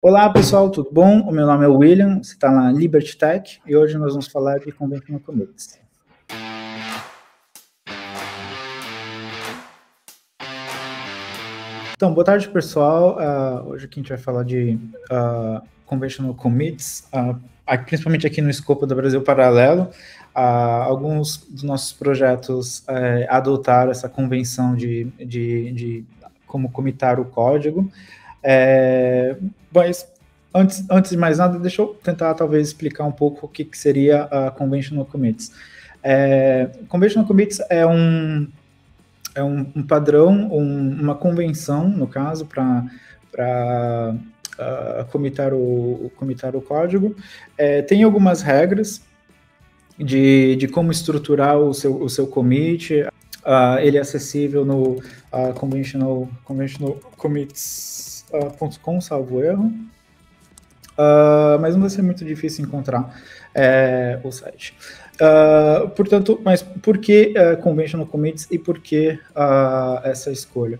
Olá pessoal, tudo bom? O meu nome é William, você está na Liberty Tech e hoje nós vamos falar de Conventional Commits. Então, boa tarde pessoal, hoje aqui a gente vai falar de Conventional Commits, principalmente aqui no escopo do Brasil Paralelo. Alguns dos nossos projetos adotaram essa convenção de como commitar o código. Mas antes de mais nada, deixa eu tentar talvez explicar um pouco o que seria a Conventional Commits. Conventional Commits é um padrão, uma convenção, no caso, para commitar o código. Tem algumas regras de como estruturar o seu commit. Ele é acessível no conventionalcommits.com, salvo erro. Mas não vai ser muito difícil encontrar o site. Portanto, mas por que Conventional Commits e por que essa escolha?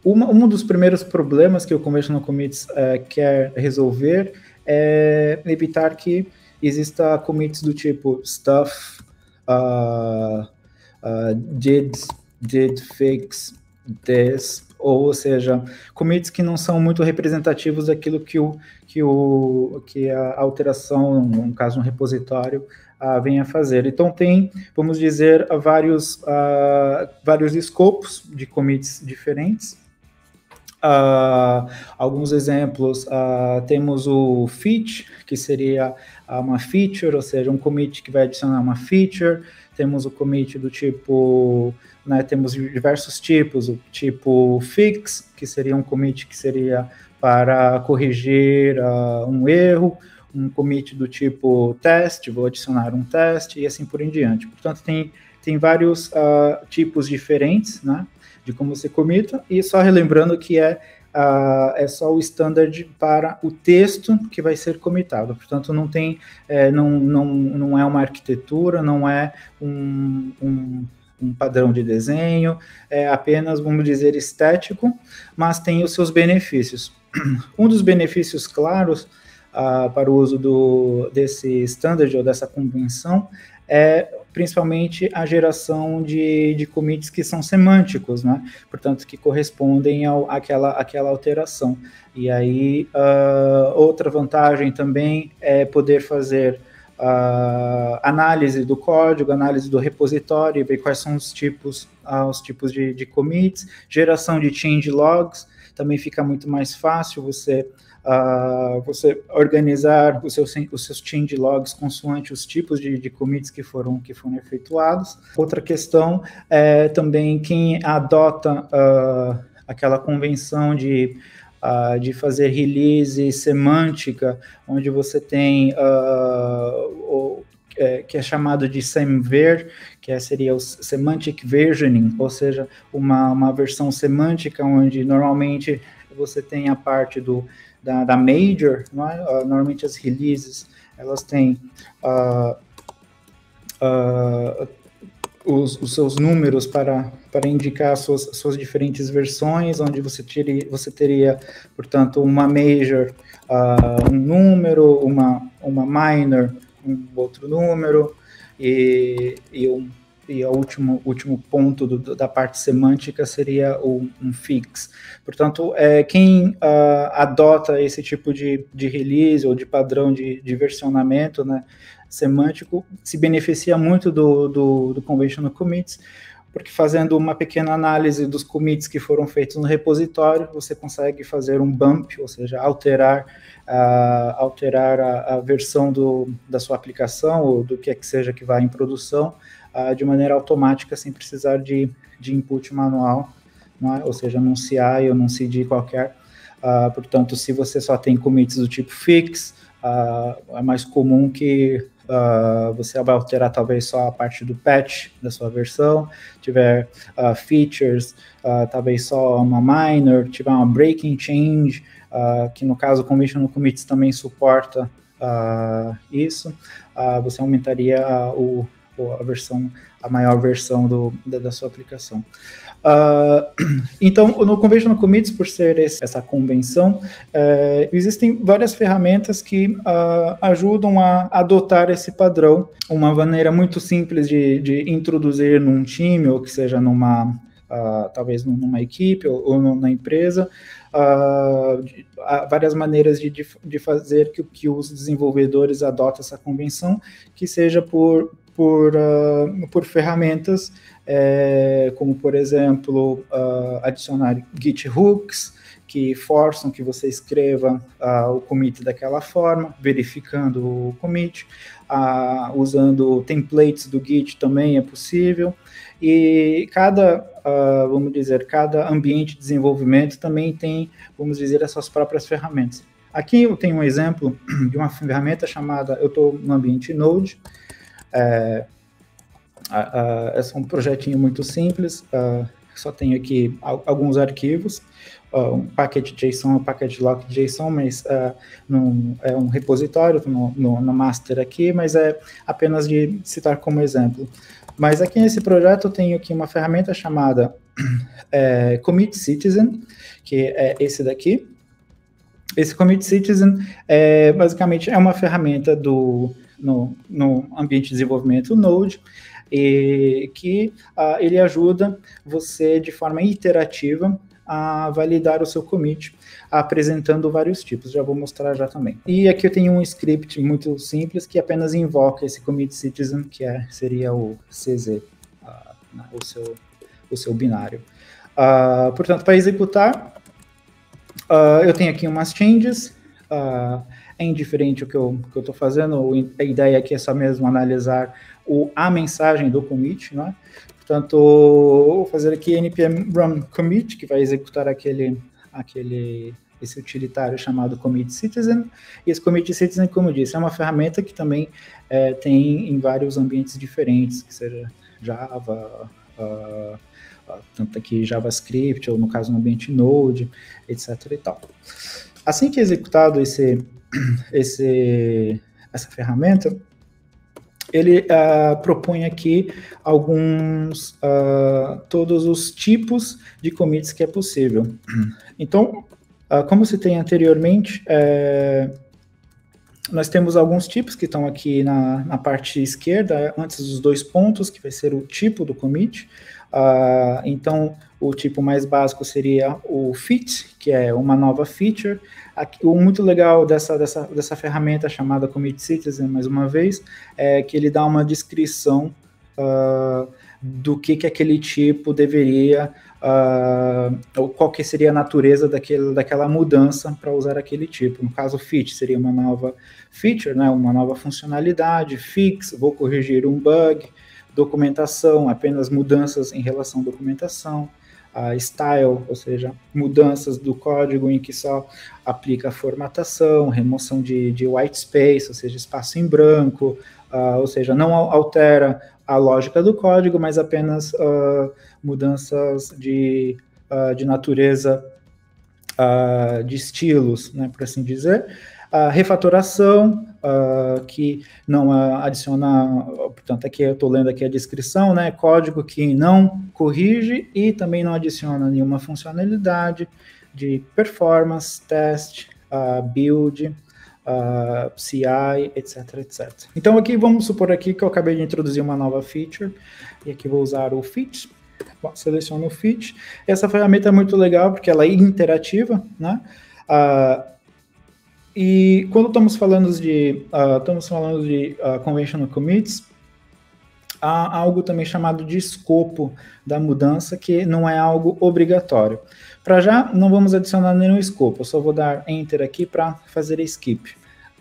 Um dos primeiros problemas que o Conventional Commits quer resolver é evitar que exista commits do tipo stuff, did fix, this, ou seja, commits que não são muito representativos daquilo que a alteração, no caso um repositório, vem a fazer. Então tem, vamos dizer, vários escopos de commits diferentes. Alguns exemplos, temos o feat, que seria uma feature, ou seja, um commit que vai adicionar uma feature. Temos o commit do tipo, temos diversos tipos, o tipo fix, que seria um commit que seria para corrigir um erro, um commit do tipo teste, vou adicionar um teste, e assim por em diante. Portanto, tem vários tipos diferentes, de como você commita, e só relembrando que é só o standard para o texto que vai ser commitado. Portanto, não tem, não é uma arquitetura, não é um padrão de desenho, é apenas, vamos dizer, estético, mas tem os seus benefícios. Um dos benefícios claros para o uso desse standard ou dessa convenção é principalmente a geração de commits que são semânticos, portanto, que correspondem àquela alteração. E aí, outra vantagem também é poder fazer análise do código, análise do repositório, ver quais são os tipos de commits, geração de change logs, também fica muito mais fácil você organizar os seus change logs consoante os tipos de commits que foram efetuados. Outra questão é também quem adota aquela convenção de fazer release semântica, onde você tem que é chamado de SEMVer, que seria o Semantic Versioning, ou seja, uma versão semântica, onde normalmente você tem a parte da major, normalmente as releases, elas têm os seus números para indicar suas diferentes versões, onde você teria, portanto, uma major, um número, uma minor, um outro número, e o último ponto da parte semântica seria um fix. Portanto, quem adota esse tipo de release ou de padrão de versionamento, semântico, se beneficia muito do Conventional Commits, porque fazendo uma pequena análise dos commits que foram feitos no repositório, você consegue fazer um bump, ou seja, alterar a versão da sua aplicação, ou do que seja que vai em produção, de maneira automática, sem precisar de input manual, ou seja, num CI ou num CD qualquer. Portanto, se você só tem commits do tipo fix, é mais comum que você vai alterar talvez só a parte do patch da sua versão, tiver features, talvez só uma minor, tiver uma breaking change, que no caso o Conventional Commits também suporta isso, você aumentaria a maior versão da sua aplicação. Então, no Conventional Commits, por ser essa convenção, existem várias ferramentas que ajudam a adotar esse padrão. Uma maneira muito simples de introduzir num time, ou que seja talvez numa equipe ou na empresa, há várias maneiras de fazer que os desenvolvedores adotem essa convenção, que seja por ferramentas, como, por exemplo, adicionar Git hooks, que forçam que você escreva o commit daquela forma, verificando o commit, usando templates do Git também é possível, e cada ambiente de desenvolvimento também tem, vamos dizer, as suas próprias ferramentas. Aqui eu tenho um exemplo de uma ferramenta chamada, eu estou no ambiente Node, é um projetinho muito simples, só tenho aqui alguns arquivos, um package.json, um package.lock.json, mas não é um repositório no master aqui, mas é apenas de citar como exemplo. Mas aqui nesse projeto eu tenho aqui uma ferramenta chamada Commit Citizen, que é esse daqui. Esse Commit Citizen basicamente é uma ferramenta no ambiente de desenvolvimento Node, e que ele ajuda você de forma iterativa a validar o seu commit, apresentando vários tipos. Já vou mostrar já também. E aqui eu tenho um script muito simples que apenas invoca esse commit citizen, que seria o CZ, o seu binário. Portanto, para executar, eu tenho aqui umas changes, é indiferente o que eu estou fazendo, a ideia aqui é só mesmo analisar a mensagem do commit, né? Portanto, vou fazer aqui npm run commit, que vai executar esse utilitário chamado commit citizen, e esse commit citizen, como eu disse, é uma ferramenta que também tem em vários ambientes diferentes, que seja Java, tanto aqui JavaScript, ou no caso no ambiente Node, etc. e tal. Assim que é executado essa ferramenta, ele propõe aqui todos os tipos de commits que é possível. Então, como citei anteriormente, nós temos alguns tipos que estão aqui na parte esquerda, antes dos 2 pontos, que vai ser o tipo do commit. Então, o tipo mais básico seria o fit, que é uma nova feature. O muito legal dessa ferramenta chamada Commit Citizen, mais uma vez, é que ele dá uma descrição do que aquele tipo deveria, ou qual que seria a natureza daquela mudança para usar aquele tipo. No caso, fit seria uma nova feature, né, uma nova funcionalidade. Fix, vou corrigir um bug. Documentação, apenas mudanças em relação à documentação. Style, ou seja, mudanças do código em que só aplica a formatação, remoção de white space, ou seja, espaço em branco, ou seja, não altera a lógica do código, mas apenas mudanças de natureza, de estilos, né, por assim dizer. Refatoração, que não adiciona, portanto, aqui eu estou lendo aqui a descrição, né, código que não corrige e também não adiciona nenhuma funcionalidade de performance, test, build, CI, etc, etc. Então aqui vamos supor aqui que eu acabei de introduzir uma nova feature, e aqui vou usar o fit. Bom, seleciono o fit. Essa ferramenta é muito legal porque ela é interativa, né? E quando estamos falando de conventional commits, há algo também chamado de escopo da mudança, que não é algo obrigatório. Para já, não vamos adicionar nenhum escopo, eu só vou dar Enter aqui para fazer skip.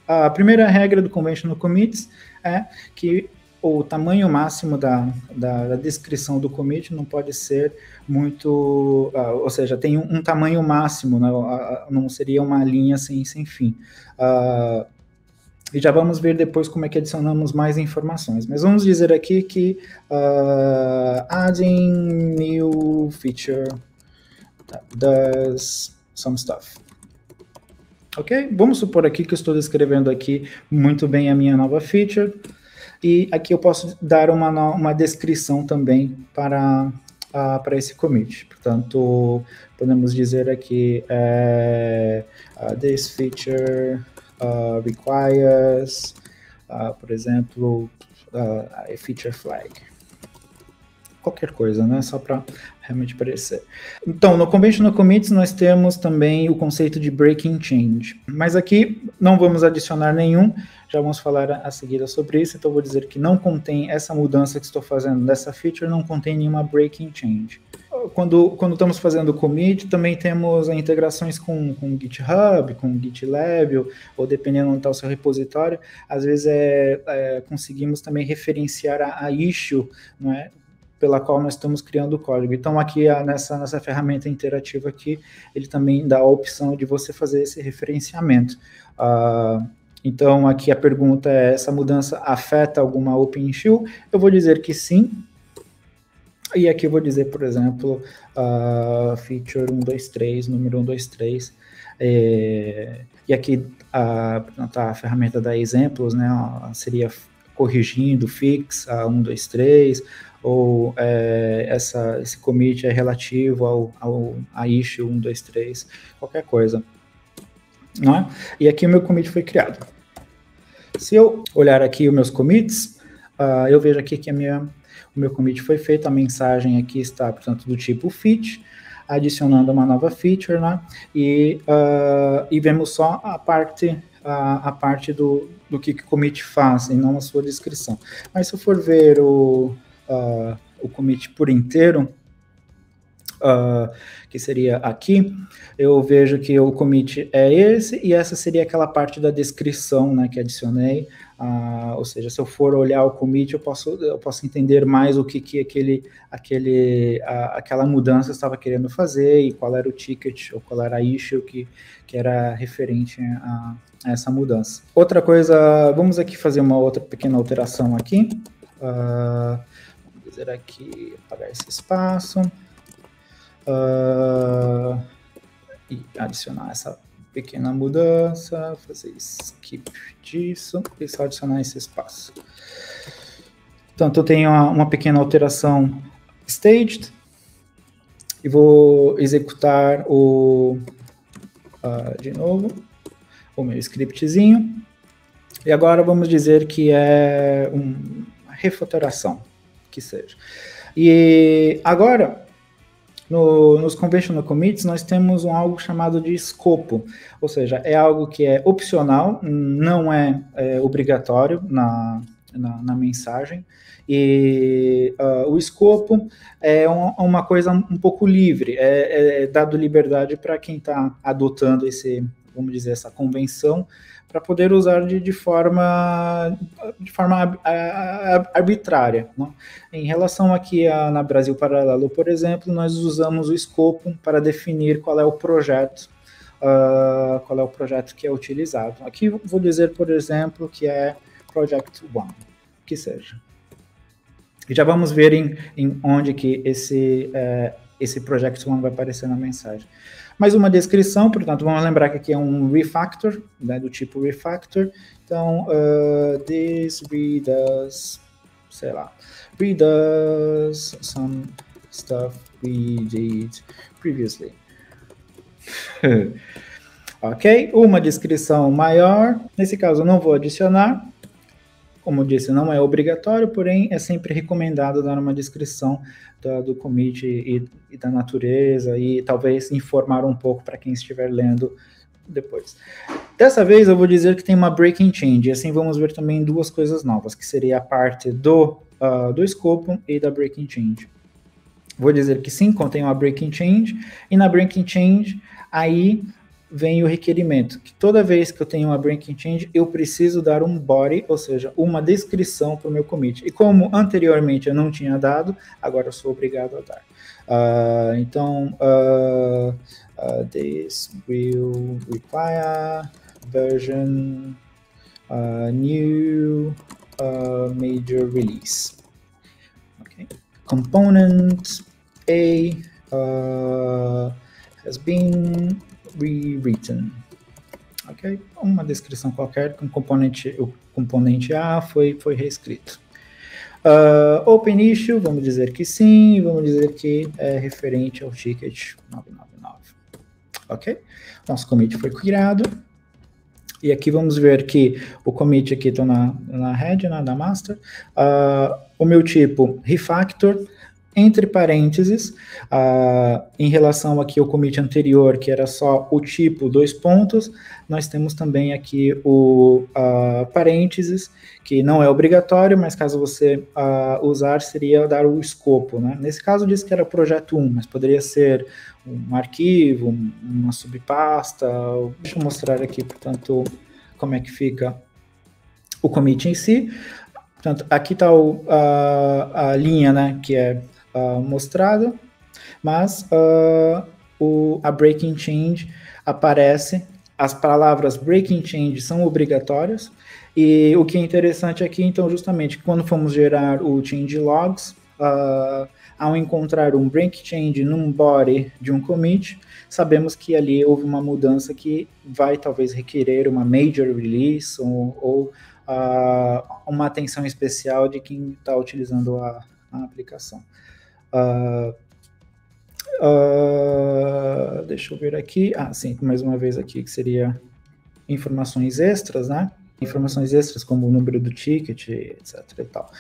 A primeira regra do conventional commits é que o tamanho máximo da descrição do commit não pode ser muito, ou seja, tem um tamanho máximo, né, não seria uma linha sem fim. E já vamos ver depois como é que adicionamos mais informações. Mas vamos dizer aqui que adding new feature does some stuff. Ok? Vamos supor aqui que eu estou descrevendo aqui muito bem a minha nova feature. E aqui eu posso dar uma descrição também para para esse commit. Portanto, podemos dizer aqui, this feature requires, por exemplo, a feature flag. Qualquer coisa, né? Só para realmente aparecer. Então, no Conventional Commits nós temos também o conceito de Breaking Change. Mas aqui não vamos adicionar nenhum, já vamos falar a seguir sobre isso, então vou dizer que não contém essa mudança que estou fazendo dessa feature, não contém nenhuma Breaking Change. Quando estamos fazendo commit, também temos integrações com GitHub, com GitLab, ou dependendo onde está o seu repositório, às vezes conseguimos também referenciar a issue, não é? Pela qual nós estamos criando o código. Então, aqui, nessa ferramenta interativa aqui, ele também dá a opção de você fazer esse referenciamento. Então, aqui a pergunta é, essa mudança afeta alguma open issue? Eu vou dizer que sim. E aqui eu vou dizer, por exemplo, feature 123, número 123. E aqui, a ferramenta dá exemplos, né? Seria corrigindo, fix, 123, ou esse commit é relativo a issue 123, qualquer coisa. Não é? E aqui o meu commit foi criado. Se eu olhar aqui os meus commits, eu vejo aqui que o meu commit foi feito, a mensagem aqui está, portanto, do tipo fit, adicionando uma nova feature, né? E vemos só a parte do que o commit faz, e não a sua descrição. Mas se eu for ver o commit por inteiro, que seria aqui, eu vejo que o commit é esse, e essa seria aquela parte da descrição, né, que adicionei, ou seja, se eu for olhar o commit, eu posso entender mais o que aquela mudança estava querendo fazer, e qual era o ticket, ou qual era a issue que era referente a essa mudança. Outra coisa, vamos aqui fazer uma outra pequena alteração aqui, vamos dizer aqui, apagar esse espaço, e adicionar essa pequena mudança, fazer skip disso e só adicionar esse espaço. Portanto, eu tenho uma pequena alteração staged e vou executar de novo o meu scriptzinho. E agora vamos dizer que é uma refatoração, que seja. E agora, nos conventional commits, nós temos algo chamado de escopo, ou seja, é algo que é opcional, não é obrigatório na mensagem, e o escopo é uma coisa um pouco livre, é dado liberdade para quem está adotando vamos dizer, essa convenção, para poder usar de forma arbitrária. Né? Em relação aqui na Brasil Paralelo, por exemplo, nós usamos o escopo para definir qual é o projeto, que é utilizado. Aqui vou dizer, por exemplo, que é Project One, que seja. E já vamos ver em onde que esse Project One vai aparecer na mensagem. Mais uma descrição, portanto, vamos lembrar que aqui é um refactor, né, do tipo refactor. Então, this redoes, sei lá, redoes some stuff we did previously. Ok, uma descrição maior, nesse caso eu não vou adicionar, como eu disse, não é obrigatório, porém é sempre recomendado dar uma descrição do commit e da natureza, e talvez informar um pouco para quem estiver lendo depois. Dessa vez eu vou dizer que tem uma breaking change, e assim vamos ver também duas coisas novas, que seria a parte do escopo e da breaking change. Vou dizer que sim, contém uma breaking change, e na breaking change, aí vem o requerimento, que toda vez que eu tenho uma breaking change, eu preciso dar um body, ou seja, uma descrição para o meu commit. E como anteriormente eu não tinha dado, agora eu sou obrigado a dar. Então, this will require version new major release. Okay. Component A has been rewritten. Ok? Uma descrição qualquer, o componente A foi reescrito. Open issue, vamos dizer que sim, vamos dizer que é referente ao ticket 999. Ok? Nosso commit foi criado. E aqui vamos ver que o commit aqui está na head, na master. O meu tipo, refactor, entre parênteses, em relação aqui ao commit anterior, que era só o tipo, 2 pontos, nós temos também aqui o parênteses, que não é obrigatório, mas caso você usar, seria dar o escopo, né? Nesse caso, diz que era projeto 1, mas poderia ser um arquivo, uma subpasta. Deixa eu mostrar aqui, portanto, como é que fica o commit em si. Portanto, aqui está a linha, né, que é mostrada, mas a breaking change aparece, as palavras breaking change são obrigatórias, e o que é interessante aqui, então, justamente, quando formos gerar o change logs, ao encontrar um break change num body de um commit, sabemos que ali houve uma mudança que vai talvez requerer uma major release ou uma atenção especial de quem está utilizando a aplicação. Deixa eu ver aqui. Sim, mais uma vez aqui, que seria informações extras, né? Informações extras como o número do ticket, etc. e tal.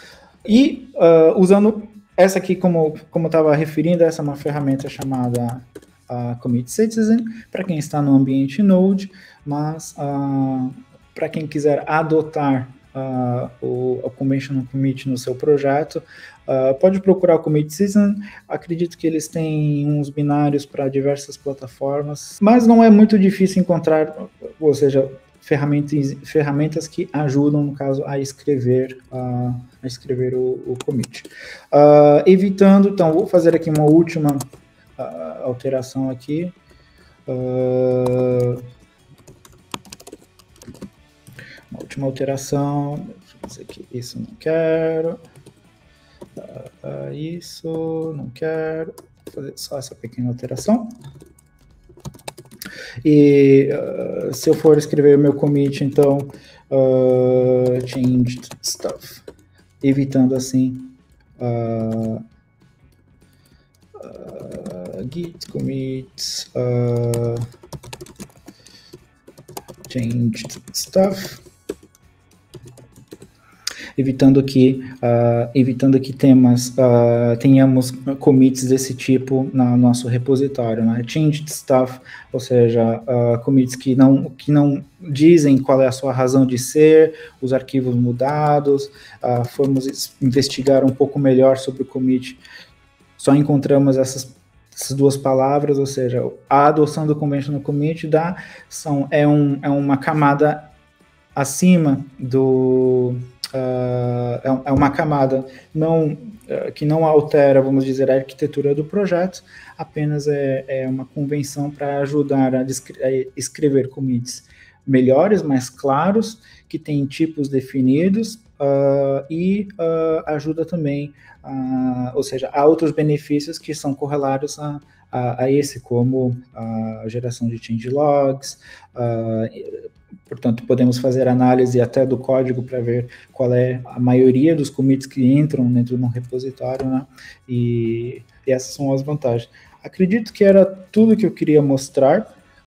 E usando essa aqui, como estava referindo, essa é uma ferramenta chamada Commit Citizen, para quem está no ambiente Node, mas para quem quiser adotar o Conventional Commit no seu projeto, pode procurar o Commit Citizen. Acredito que eles têm uns binários para diversas plataformas, mas não é muito difícil encontrar, ou seja, ferramentas que ajudam, no caso, a escrever o commit. Evitando, então, vou fazer aqui uma última alteração aqui. Uma última alteração. Deixa eu dizer aqui, isso não quero. Isso não quero. Vou fazer só essa pequena alteração. E se eu for escrever o meu commit, então, changed stuff, evitando assim git commits changed stuff, evitando que tenhamos commits desse tipo no nosso repositório, né? Changed stuff, ou seja, commits que não dizem qual é a sua razão de ser, os arquivos mudados. Fomos investigar um pouco melhor sobre o commit, só encontramos essas duas palavras, ou seja, a adoção do conventional commit é uma camada acima do... é uma camada que não altera, vamos dizer, a arquitetura do projeto, apenas é uma convenção para ajudar a escrever commits melhores, mais claros, que têm tipos definidos, e ajuda também, ou seja, há outros benefícios que são correlatos a esse, como a geração de change logs. Portanto, podemos fazer análise até do código para ver qual é a maioria dos commits que entram dentro de um repositório, né? E essas são as vantagens. Acredito que era tudo que eu queria mostrar.